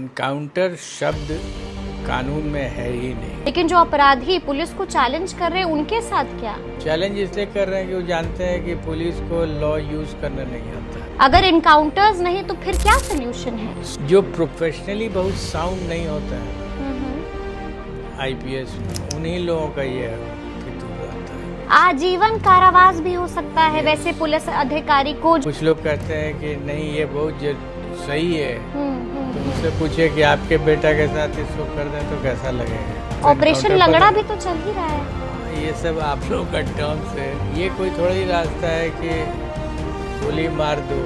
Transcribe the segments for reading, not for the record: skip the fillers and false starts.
Encounter शब्द कानून में है ही नहीं। लेकिन जो अपराधी पुलिस को चैलेंज कर रहे हैं उनके साथ क्या? चैलेंज इसलिए कर रहे हैं कि वो जानते हैं कि पुलिस को लॉ यूज करना नहीं आता। अगर इनकाउंटर्स नहीं तो फिर क्या सोल्यूशन है? जो प्रोफेशनली बहुत साउंड नहीं होता है आईपीएस, उन्हीं लोगों का ये फितूर आता है। आजीवन कारावास भी हो सकता है वैसे पुलिस अधिकारी को। कुछ लोग कहते हैं कि नहीं ये बहुत सही है, तो मुझसे पूछे कि आपके बेटा के साथ इसको कर दें तो कैसा लगेगा। ऑपरेशन लंगड़ा भी तो चल ही रहा है। ये सब आप लोग का टर्म्स है, ये कोई थोड़ा ही रास्ता है कि गोली मार दो।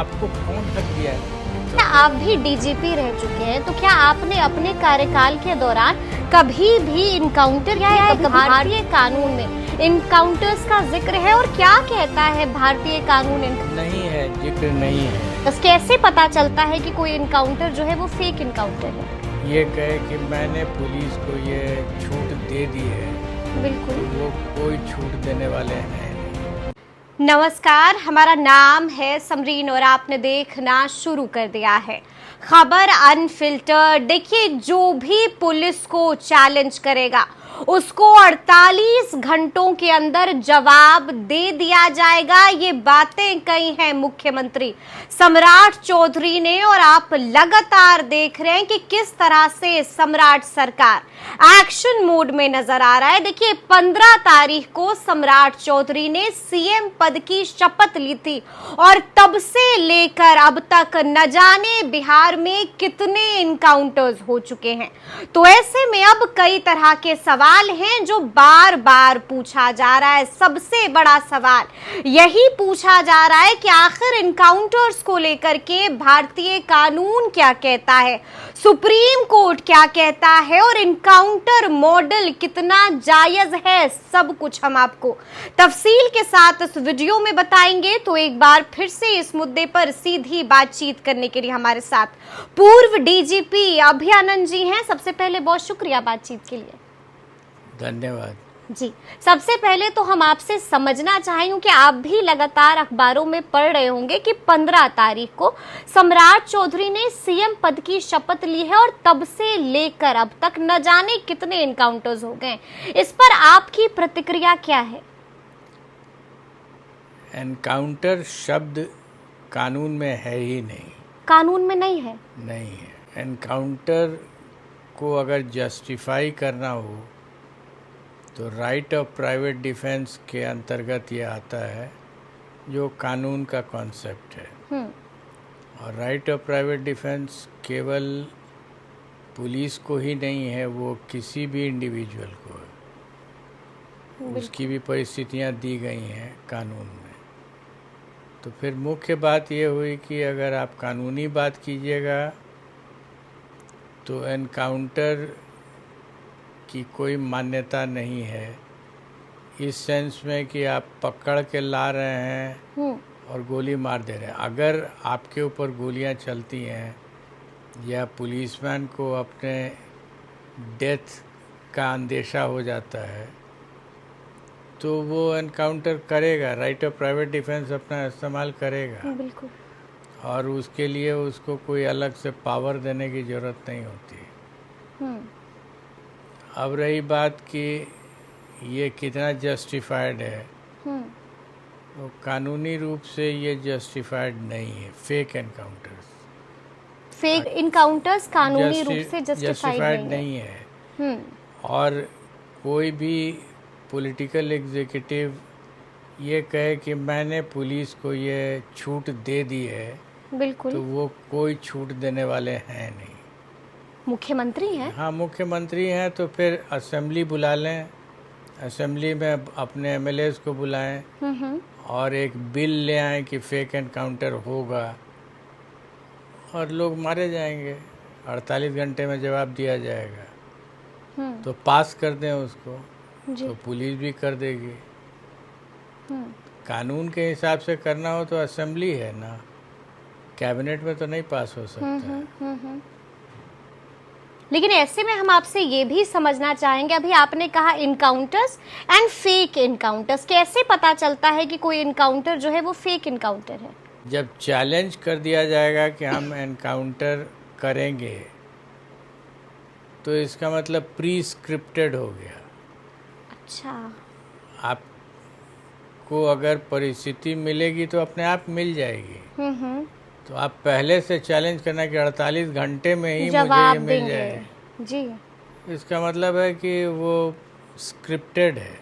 आपको कौन ठग दिया है? क्या आप भी डीजीपी रह चुके हैं, तो क्या आपने अपने कार्यकाल के दौरान कभी भी इनकाउंटर या भारतीय कानून में इनकाउंटर्स का जिक्र है और क्या कहता है भारतीय कानून? नहीं है, जिक्र नहीं है। बस कैसे पता चलता है कि कोई इनकाउंटर जो है वो फेक इनकाउंटर है? ये कहे कि मैंने पुलिस को ये छूट दे दी है, बिल्कुल वो कोई छूट देने वाले हैं। नमस्कार, हमारा नाम है समरीन और आपने देखना शुरू कर दिया है खबर अनफिल्टर्ड। देखिए, जो भी पुलिस को चैलेंज करेगा उसको 48 घंटों के अंदर जवाब दे दिया जाएगा। ये बातें कही हैं मुख्यमंत्री सम्राट चौधरी ने और आप लगातार देख रहे हैं कि किस तरह से सम्राट सरकार एक्शन मोड में नजर आ रहा है। देखिए, 15 तारीख को सम्राट चौधरी ने सीएम पद की शपथ ली थी और तब से लेकर अब तक न जाने बिहार में कितने इनकाउंटर्स हो चुके हैं। तो ऐसे में अब कई तरह के सवाल हैं जो बार बार पूछा जा रहा है। सबसे बड़ा सवाल यही पूछा जा रहा है कि आखिर इनकाउंटर्स को लेकर के भारतीय कानून क्या कहता है, सुप्रीम कोर्ट क्या कहता है और इनकाउंटर मॉडल कितना जायज है। सब कुछ हम आपको तफसील के साथ इस वीडियो में बताएंगे। तो एक बार फिर से इस मुद्दे पर सीधी बातचीत करने के लिए हमारे साथ पूर्व डीजीपी अभयानंद जी हैं। सबसे पहले बहुत शुक्रिया बातचीत के लिए। धन्यवाद जी। सबसे पहले तो हम आपसे समझना चाहेंगे कि आप भी लगातार अखबारों में पढ़ रहे होंगे कि 15 तारीख को सम्राट चौधरी ने सीएम पद की शपथ ली है और तब से लेकर अब तक न जाने कितने इनकाउंटर्स हो गए। इस पर आपकी प्रतिक्रिया क्या है? एनकाउंटर शब्द कानून में है ही नहीं। कानून में नहीं है? नहीं है। एनकाउंटर को अगर जस्टिफाई करना हो तो राइट ऑफ प्राइवेट डिफेंस के अंतर्गत ये आता है, जो कानून का कॉन्सेप्ट है। और राइट ऑफ प्राइवेट डिफेंस केवल पुलिस को ही नहीं है, वो किसी भी इंडिविजुअल को है। उसकी भी परिस्थितियां दी गई हैं कानून में। तो फिर मुख्य बात ये हुई कि अगर आप कानूनी बात कीजिएगा तो एनकाउंटर की कोई मान्यता नहीं है, इस सेंस में कि आप पकड़ के ला रहे हैं और गोली मार दे रहे हैं। अगर आपके ऊपर गोलियां चलती हैं या पुलिसमैन को अपने डेथ का अंदेशा हो जाता है तो वो एनकाउंटर करेगा, राइट ऑफ प्राइवेट डिफेंस अपना इस्तेमाल करेगा। बिल्कुल। और उसके लिए उसको कोई अलग से पावर देने की ज़रूरत नहीं होती। अब रही बात कि ये कितना जस्टिफाइड है, तो कानूनी रूप से ये जस्टिफाइड नहीं है। फेक इनकाउंटर्स कानूनी रूप से जस्टिफाइड नहीं है। और कोई भी पॉलिटिकल एग्जीक्यूटिव ये कहे कि मैंने पुलिस को ये छूट दे दी है, बिल्कुल, तो वो कोई छूट देने वाले हैं नहीं। मुख्यमंत्री हैं। हाँ, मुख्यमंत्री हैं तो फिर असेंबली बुला लें, असेंबली में अपने एमएलएस को बुलाएं और एक बिल ले आएं कि फेक एनकाउंटर होगा और लोग मारे जाएंगे। 48 घंटे में जवाब दिया जाएगा। तो पास कर दें उसको, तो पुलिस भी कर देगी। कानून के हिसाब से करना हो तो असेंबली है ना, कैबिनेट में तो नहीं पास हो सकता। लेकिन ऐसे में हम आपसे ये भी समझना चाहेंगे, अभी आपने कहा इनकाउंटर्स एंड फेक इनकाउंटर्स, कैसे पता चलता है कि कोई इनकाउंटर जो है वो फेक इनकाउंटर है? जब चैलेंज कर दिया जाएगा कि हम एनकाउंटर करेंगे, तो इसका मतलब प्री स्क्रिप्टेड हो गया। अच्छा। आपको अगर परिस्थिति मिलेगी तो अपने आप मिल जाएगी। हम्म। तो आप पहले से चैलेंज करना कि 48 घंटे में ही मुझे ये जवाब मिल देंगे। जाए, जी। इसका मतलब है कि वो स्क्रिप्टेड है।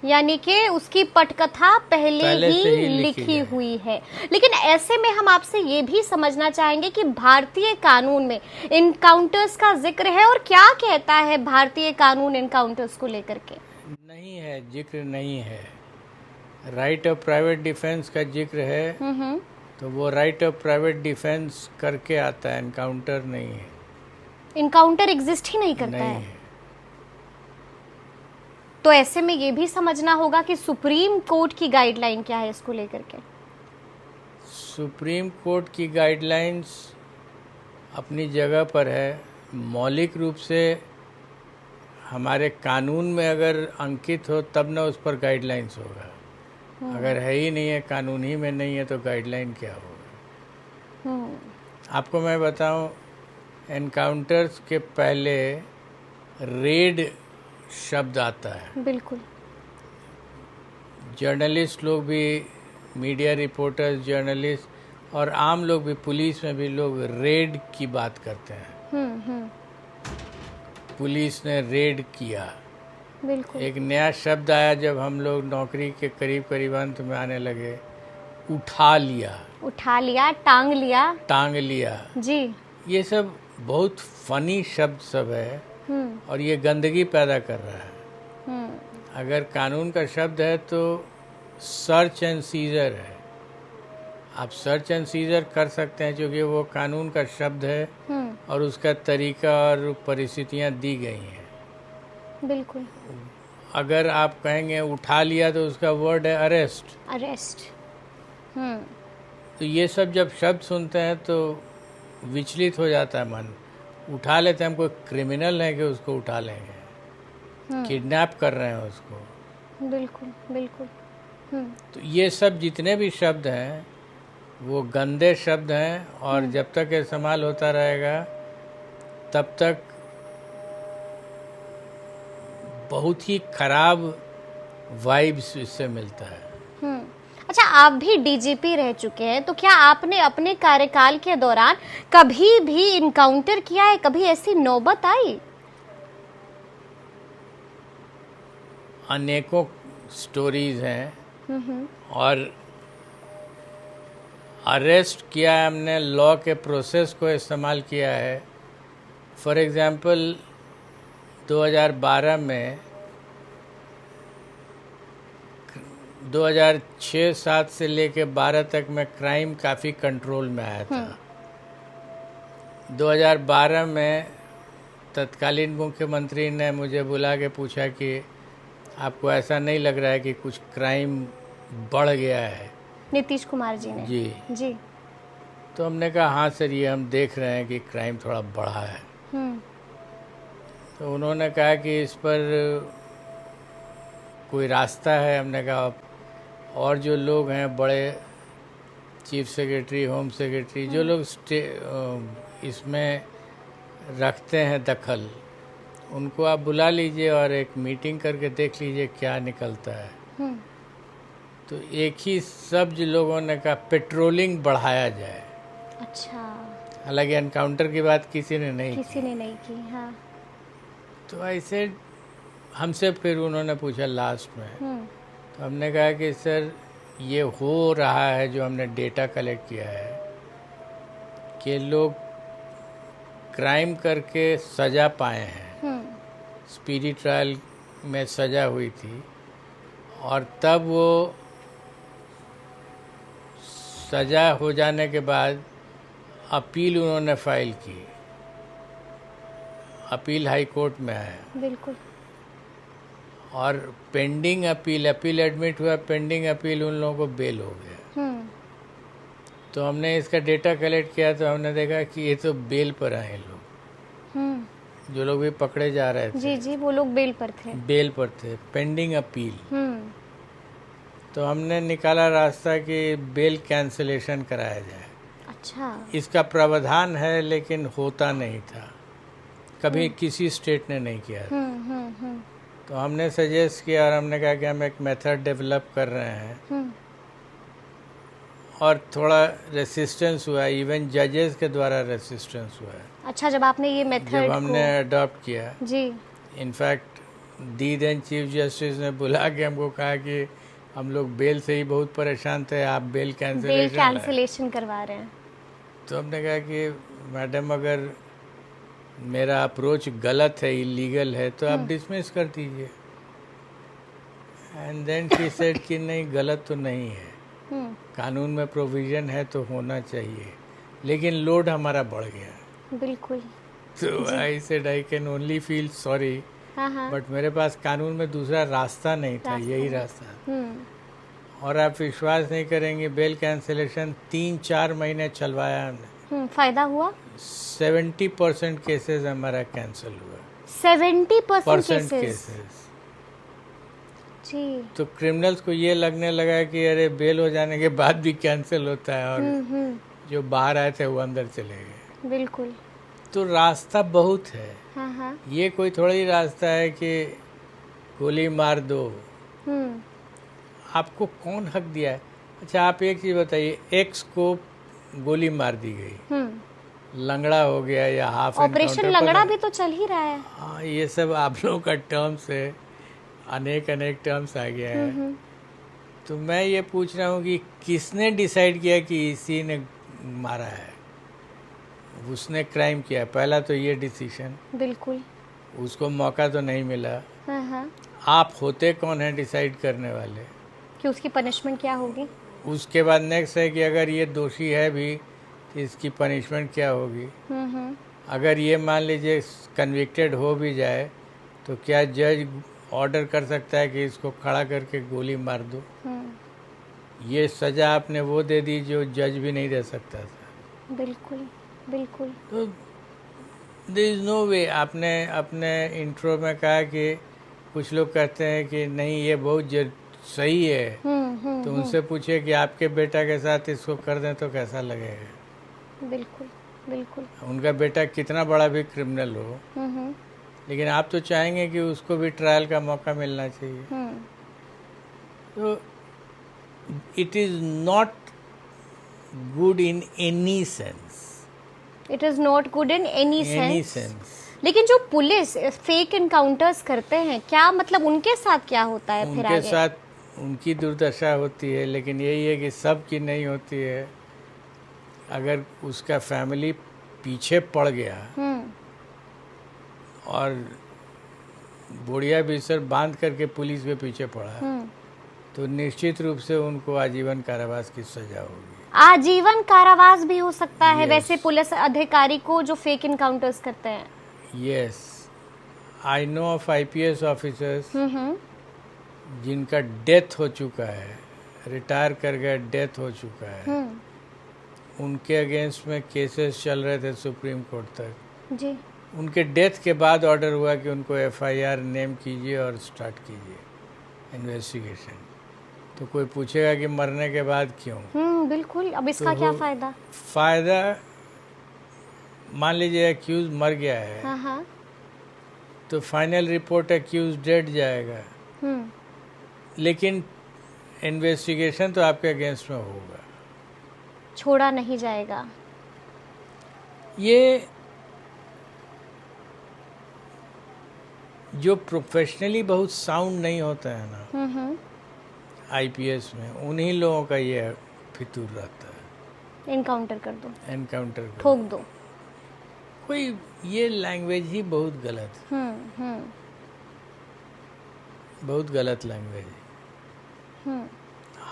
यानी कि उसकी पटकथा पहले पहले से ही ही लिखी जाए। हुई है। लेकिन ऐसे में हम आपसे ये भी समझना चाहेंगे कि भारतीय कानून में इनकाउंटर्स का जिक्र है, और क्या कहता है भारतीय कानून इनकाउंटर्स को लेकर के? नहीं है, जिक्र नहीं है। राइट ऑफ प्राइवेट डिफेंस का जिक्र है, तो वो राइट ऑफ प्राइवेट डिफेंस करके आता है, एनकाउंटर नहीं है। इनकाउंटर एग्जिस्ट ही नहीं करता नहीं है। है। तो ऐसे में ये भी समझना होगा कि सुप्रीम कोर्ट की गाइडलाइन क्या है इसको लेकर के। सुप्रीम कोर्ट की गाइडलाइंस अपनी जगह पर है। मौलिक रूप से हमारे कानून में अगर अंकित हो तब ना उस पर गाइडलाइंस होगा। अगर है ही नहीं है, कानून ही में नहीं है, तो गाइडलाइन क्या होगा। आपको मैं बताऊं, एनकाउंटर्स के पहले रेड शब्द आता है। बिल्कुल। जर्नलिस्ट लोग भी, मीडिया रिपोर्टर्स, जर्नलिस्ट और आम लोग भी, पुलिस में भी लोग रेड की बात करते हैं। पुलिस ने रेड किया। बिल्कुल। एक नया शब्द आया जब हम लोग नौकरी के करीब करीब अंत में आने लगे, उठा लिया। उठा लिया, टांग लिया। टांग लिया। जी। ये सब बहुत फनी शब्द सब है, और ये गंदगी पैदा कर रहा है। अगर कानून का शब्द है तो सर्च एंड सीजर है। आप सर्च एंड सीजर कर सकते हैं क्योंकि वो कानून का शब्द है, और उसका तरीका और परिस्थितियां दी गई हैं। बिल्कुल। अगर आप कहेंगे उठा लिया, तो उसका वर्ड है अरेस्ट। अरेस्ट। तो ये सब जब शब्द सुनते हैं तो विचलित हो जाता है मन। उठा लेते हैं, हम कोई क्रिमिनल है कि उसको उठा लेंगे, किडनैप कर रहे हैं उसको। बिल्कुल बिल्कुल। तो ये सब जितने भी शब्द हैं वो गंदे शब्द हैं, और जब तक इस्तेमाल होता रहेगा तब तक बहुत ही खराब वाइब्स इससे मिलता है। अच्छा, आप भी डीजीपी रह चुके हैं, तो क्या आपने अपने कार्यकाल के दौरान कभी भी इनकाउंटर किया है? कभी ऐसी नौबत आई? अनेकों स्टोरीज हैं, और अरेस्ट किया है हमने, लॉ के प्रोसेस को इस्तेमाल किया है। फॉर एग्जांपल 2012 में 2006-07 से लेके 12 तक में क्राइम काफ़ी कंट्रोल में आया था। 2012 में तत्कालीन मुख्यमंत्री ने मुझे बुला के पूछा कि आपको ऐसा नहीं लग रहा है कि कुछ क्राइम बढ़ गया है? नीतीश कुमार जी ने। जी। तो हमने कहा हाँ सर, ये हम देख रहे हैं कि क्राइम थोड़ा बढ़ा है। तो उन्होंने कहा कि इस पर कोई रास्ता है? हमने कहा और जो लोग हैं बड़े, चीफ सेक्रेटरी, होम सेक्रेटरी, जो लोग इसमें रखते हैं दखल, उनको आप बुला लीजिए और एक मीटिंग करके देख लीजिए क्या निकलता है। तो एक ही सब लोगों ने कहा पेट्रोलिंग बढ़ाया जाए। अच्छा। हालांकि एनकाउंटर की बात किसी ने नहीं की। हाँ। तो ऐसे हमसे फिर उन्होंने पूछा लास्ट में, तो हमने कहा कि सर ये हो रहा है, जो हमने डेटा कलेक्ट किया है कि लोग क्राइम करके सज़ा पाए हैं। स्पीडी ट्रायल में सज़ा हुई थी, और तब वो सज़ा हो जाने के बाद अपील उन्होंने फाइल की। अपील हाई कोर्ट में है। बिल्कुल। और पेंडिंग अपील एडमिट हुआ, पेंडिंग अपील उन लोगों को बेल हो गया। तो हमने इसका डेटा कलेक्ट किया, तो हमने देखा कि ये तो बेल पर आए लोग, जो लोग भी पकड़े जा रहे थे। जी, वो लोग बेल पर थे। Pending appeal. तो हमने निकाला रास्ता कि बेल कैंसिलेशन कराया जाए। अच्छा। इसका प्रावधान है लेकिन होता नहीं था, कभी किसी स्टेट ने नहीं किया। तो हमने सजेस्ट किया और हमने कहा कि हम एक मेथड डेवलप कर रहे हैं, और थोड़ा रेसिस्टेंस हुआ, इवन जजेस के द्वारा रेसिस्टेंस हुआ है। अच्छा, जब आपने ये मेथड जब हमने अडॉप्ट किया जी, इनफैक्ट दी देन चीफ जस्टिस ने बुला के हमको कहा कि हम लोग बेल से ही बहुत परेशान थे, आप बेल कैंसिलेशन करवा रहे हैं। तो हमने कहा कि मैडम अगर मेरा अप्रोच गलत है, इलीगल है, तो आप डिसमिस कर दीजिए। एंड देन शी सेड कि नहीं, गलत तो नहीं है, कानून में प्रोविजन है तो होना चाहिए, लेकिन लोड हमारा बढ़ गया। बिल्कुल। तो I said I can only feel sorry, but मेरे पास कानून में दूसरा रास्ता नहीं था, यही रास्ता। और आप विश्वास नहीं करेंगे, बेल कैंसिलेशन 3-4 महीने चलवाया हमने। फायदा हुआ? 70% केसेस हमारा कैंसिल हुआ। 70% केसेस जी। तो क्रिमिनल्स को ये लगने लगा कि अरे बेल हो जाने के बाद भी कैंसिल होता है, और जो बाहर आए थे वो अंदर चले गए। बिल्कुल। तो रास्ता बहुत है। ये कोई थोड़ा ही रास्ता है कि गोली मार दो। आपको कौन हक दिया है? अच्छा, आप एक चीज बताइए, एक्स को गोली मार दी गई, लंगड़ा हो गया या हाफ ऑपरेशन लंगड़ा भी तो चल ही रहा है। हाँ, ये सब आप लोगों का टर्म्स है, अनेक टर्म्स आ गया है। तो मैं ये पूछ रहा हूँ कि किसने डिसाइड किया कि इसी ने मारा है, उसने क्राइम किया? पहला तो ये डिसीजन, बिल्कुल, उसको मौका तो नहीं मिला। आप होते कौन है डिसाइड करने वाले कि उसकी पनिशमेंट क्या होगी? उसके बाद नेक्स्ट है कि अगर ये दोषी है भी तो इसकी पनिशमेंट क्या होगी। अगर ये मान लीजिए कन्विक्टेड हो भी जाए तो क्या जज ऑर्डर कर सकता है कि इसको खड़ा करके गोली मार दो? ये सजा आपने वो दे दी जो जज भी नहीं दे सकता था। बिल्कुल बिल्कुल। तो देयर इज नो वे। आपने अपने इंट्रो में कहा कि कुछ लोग कहते हैं कि नहीं ये बहुत सही है, तो उनसे पूछिए कि आपके बेटा के साथ इसको कर दें तो कैसा लगेगा। बिल्कुल बिल्कुल। उनका बेटा कितना बड़ा भी क्रिमिनल हो, लेकिन आप तो चाहेंगे कि उसको भी ट्रायल का मौका मिलना चाहिए। तो it is not good in any sense. It is not good in any sense. लेकिन जो पुलिस फेक एनकाउंटर्स करते हैं, क्या मतलब उनके साथ क्या होता है? फिर उनके साथ उनकी दुर्दशा होती है, लेकिन यही है कि सब की नहीं होती है। अगर उसका फैमिली पीछे पड़ गया और बुढ़िया बिस्तर बांध करके पुलिस के पीछे पड़ा, तो निश्चित रूप से उनको आजीवन कारावास की सजा होगी। आजीवन कारावास भी हो सकता है वैसे पुलिस अधिकारी को जो फेक एनकाउंटर्स करते हैं। Yes, I know of IPS officers जिनका डेथ हो चुका है, रिटायर कर गए, डेथ हो चुका है, उनके अगेंस्ट में केसेस चल रहे थे सुप्रीम कोर्ट तक जी। उनके डेथ के बाद ऑर्डर हुआ कि उनको FIR नेम कीजिए और स्टार्ट कीजिए इन्वेस्टिगेशन। तो कोई पूछेगा कि मरने के बाद क्यों? बिल्कुल। अब इसका क्या फायदा? फायदा, मान लीजिए एक्यूज मर गया है, तो फाइनल रिपोर्ट एक्यूज डेड जाएगा, लेकिन इन्वेस्टिगेशन तो आपके अगेंस्ट में होगा, छोड़ा नहीं जाएगा। ये जो प्रोफेशनली बहुत साउंड नहीं होता है ना IPS में, उन्हीं लोगों का ये फितूर रहता है। एनकाउंटर कर दो, एनकाउंटर ठोक दो। कोई ये लैंग्वेज ही बहुत गलत है। बहुत गलत लैंग्वेज है।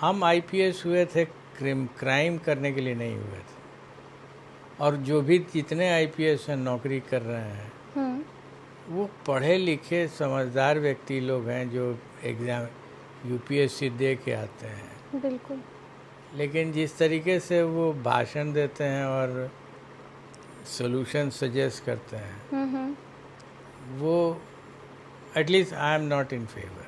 हम IPS हुए थे क्राइम करने के लिए नहीं हुए थे। और जो भी जितने IPS हैं नौकरी कर रहे हैं, वो पढ़े लिखे समझदार व्यक्ति लोग हैं जो एग्जाम UPSC दे के आते हैं। बिल्कुल। लेकिन जिस तरीके से वो भाषण देते हैं और सॉल्यूशन सजेस्ट करते हैं, वो at least I am not in favour.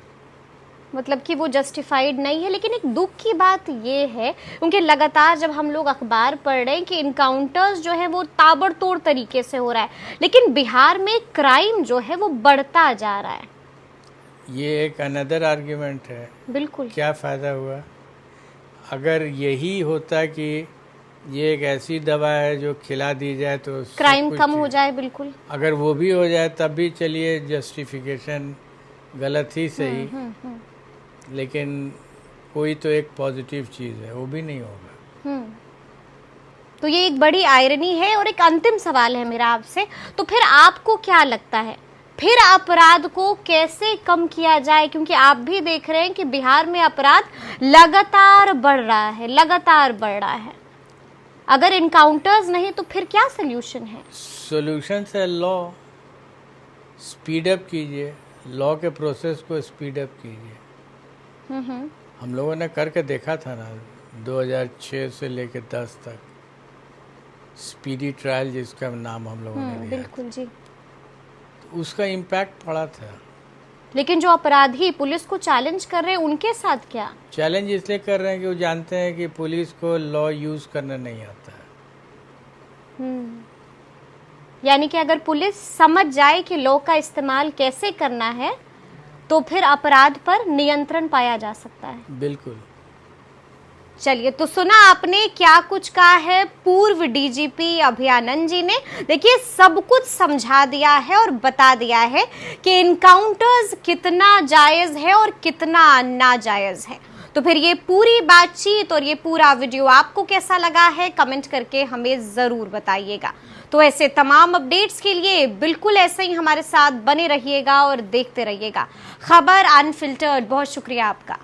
मतलब कि वो जस्टिफाइड नहीं है। लेकिन एक दुख की बात ये है, क्योंकि लगातार जब हम लोग अखबार पढ़ रहे हैं कि इनकाउंटर्स जो है वो ताबड़तोड़ तरीके से हो रहा है, लेकिन बिहार में क्राइम जो है वो बढ़ता जा रहा है। ये एक अनदर आर्ग्यूमेंट है। बिल्कुल। क्या फ़ायदा हुआ? अगर यही होता कि ये एक ऐसी दवा है जो खिला दी जाए तो क्राइम कम हो जाए, बिल्कुल, अगर वो भी हो जाए तब भी चलिए, जस्टिफिकेशन गलत ही सही, लेकिन कोई तो एक पॉजिटिव चीज़ है, वो भी नहीं होगा। तो ये एक बड़ी आयरनी है। और एक अंतिम सवाल है मेरा आपसे, तो फिर आपको क्या लगता है, फिर अपराध को कैसे कम किया जाए? क्योंकि आप भी देख रहे हैं कि बिहार में अपराध लगातार बढ़ रहा है, लगातार बढ़ रहा है। अगर इनकाउंटर्स नहीं तो फिर क्या सोल्यूशन है? सोल्यूशन है लॉ, स्पीड अप कीजिए, लॉ के प्रोसेस को स्पीड अप कीजिए। हम लोगों ने करके देखा था ना, 2006 से लेकर 10 तक स्पीडी ट्रायल जिसका नाम हम लोगों ने दिया, बिल्कुल जी, तो उसका इम्पैक्ट पड़ा था। लेकिन जो अपराधी पुलिस को चैलेंज कर रहे हैं उनके साथ क्या? चैलेंज इसलिए कर रहे हैं कि वो जानते हैं कि पुलिस को लॉ यूज करना नहीं आता है। यानी कि अगर पुलिस समझ जाए कि लॉ का इस्तेमाल कैसे करना है तो फिर अपराध पर नियंत्रण पाया जा सकता है। बिल्कुल। चलिए, तो सुना आपने क्या कुछ कहा है पूर्व डीजीपी अभयानंद जी ने। देखिए, सब कुछ समझा दिया है और बता दिया है कि इनकाउंटर्स कितना जायज है और कितना नाजायज है। तो फिर ये पूरी बातचीत और ये पूरा वीडियो आपको कैसा लगा है, कमेंट करके हमें जरूर बताइएगा। तो ऐसे तमाम अपडेट्स के लिए बिल्कुल ऐसे ही हमारे साथ बने रहिएगा और देखते रहिएगा खबर अनफिल्टर्ड। बहुत शुक्रिया आपका।